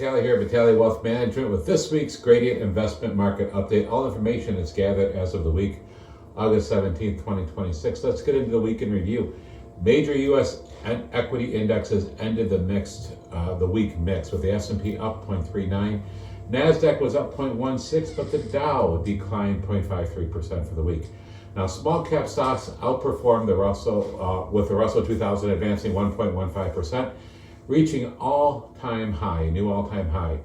Vitale here, Vitale Wealth Management, with this week's Gradient Investment Market Update. All information is gathered as of the week, August 17th, 2026. Let's get into the week in review. Major U.S. equity indexes ended the week mixed, with the S&P up 0.39. NASDAQ was up 0.16, but the Dow declined 0.53% for the week. Now, small cap stocks outperformed the Russell, with the Russell 2000 advancing 1.15%. Reaching a new all-time high.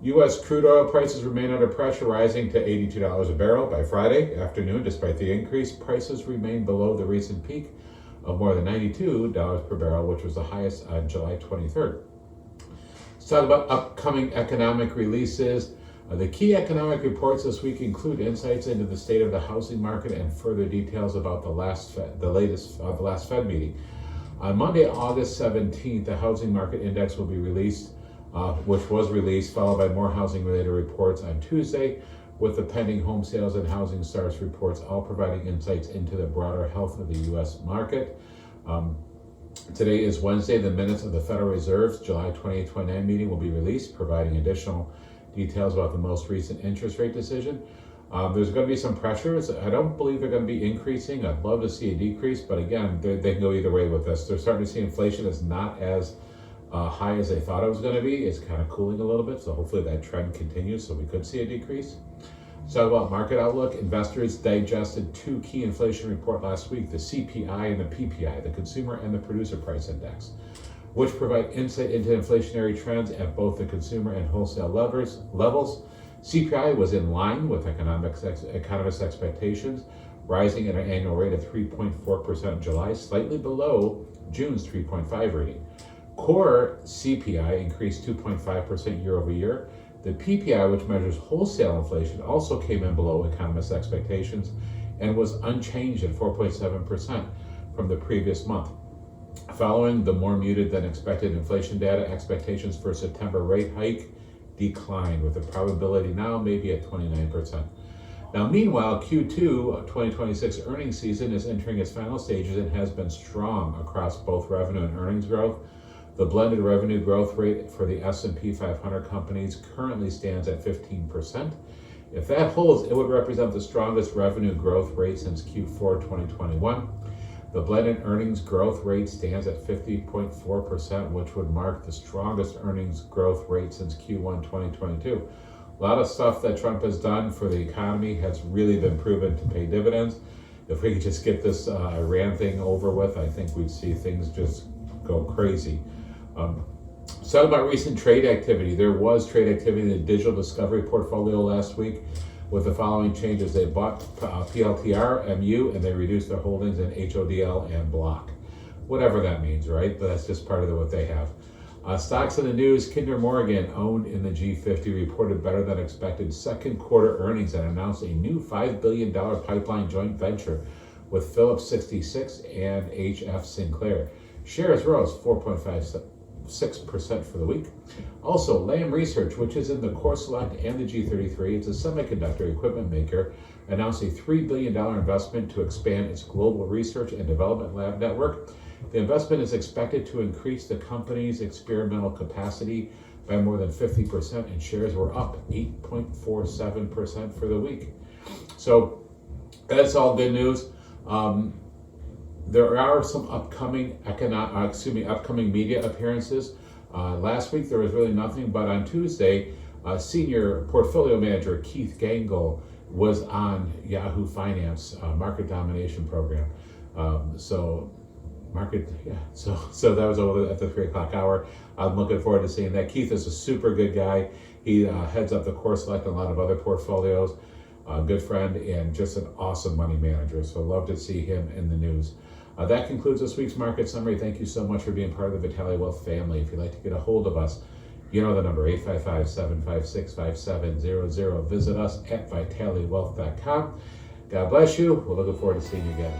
U.S. crude oil prices remain under pressure, rising to $82 a barrel by Friday afternoon. Despite the increase, prices remain below the recent peak of more than $92 per barrel, which was the highest on July 23rd. Let's talk about upcoming economic releases. The key economic reports this week include insights into the state of the housing market and further details about the last Fed meeting. On Monday, August 17th, the housing market index will be released, which was released, followed by more housing-related reports on Tuesday, with the pending home sales and housing starts reports all providing insights into the broader health of the U.S. market. Today is Wednesday. The minutes of the Federal Reserve's July 2029 meeting will be released, providing additional details about the most recent interest rate decision. There's going to be some pressures. I don't believe they're going to be increasing. I'd love to see a decrease, but again, they can go either way with this. They're starting to see inflation is not as high as they thought it was going to be. It's kind of cooling a little bit, so hopefully that trend continues, so we could see a decrease. Let's talk about market outlook. Investors digested two key inflation reports last week, the CPI and the PPI, the Consumer and the Producer Price Index, which provide insight into inflationary trends at both the consumer and wholesale levels. CPI was in line with economists' expectations, rising at an annual rate of 3.4% in July, slightly below June's 3.5% reading. Core CPI increased 2.5% year over year. The PPI, which measures wholesale inflation, also came in below economists' expectations and was unchanged at 4.7% from the previous month. Following the more muted than expected inflation data, expectations for a September rate hike declined, with the probability now maybe at 29%. Now, meanwhile, Q2 2026 earnings season is entering its final stages and has been strong across both revenue and earnings growth. The blended revenue growth rate for the S&P 500 companies currently stands at 15%. If that holds, it would represent the strongest revenue growth rate since Q4 2021. The blended earnings growth rate stands at 50.4%, which would mark the strongest earnings growth rate since Q1 2022. A lot of stuff that Trump has done for the economy has really been proven to pay dividends. If we could just get this Iran thing over with, I think we'd see things just go crazy. So about recent trade activity. There was trade activity in the digital discovery portfolio last week, with the following changes. They bought PLTR, MU, and they reduced their holdings in HODL and Block. Whatever that means, right? But that's just part of what they have. Stocks in the news. Kinder Morgan, owned in the G50, reported better than expected second quarter earnings and announced a new $5 billion pipeline joint venture with Phillips 66 and HF Sinclair. Shares rose 4.56% for the week. Also, Lam Research, which is in the Core Select and the G33, it's a semiconductor equipment maker, announced a $3 billion investment to expand its global research and development lab network. The investment is expected to increase the company's experimental capacity by more than 50%, and shares were up 8.47% for the week. So that's all good news. There are some upcoming media appearances. Last week there was really nothing, but on Tuesday, senior portfolio manager Keith Gangle was on Yahoo Finance market domination program. So that was over at the 3:00 hour. I'm looking forward to seeing that. Keith is a super good guy. He heads up the Core Select and a lot of other portfolios. A good friend and just an awesome money manager. So love to see him in the news. That concludes this week's market summary. Thank you so much for being part of the Vitale Wealth family. If you'd like to get a hold of us, you know the number, 855-756-5700. Visit us at vitalewealth.com. God bless you. We're looking forward to seeing you again.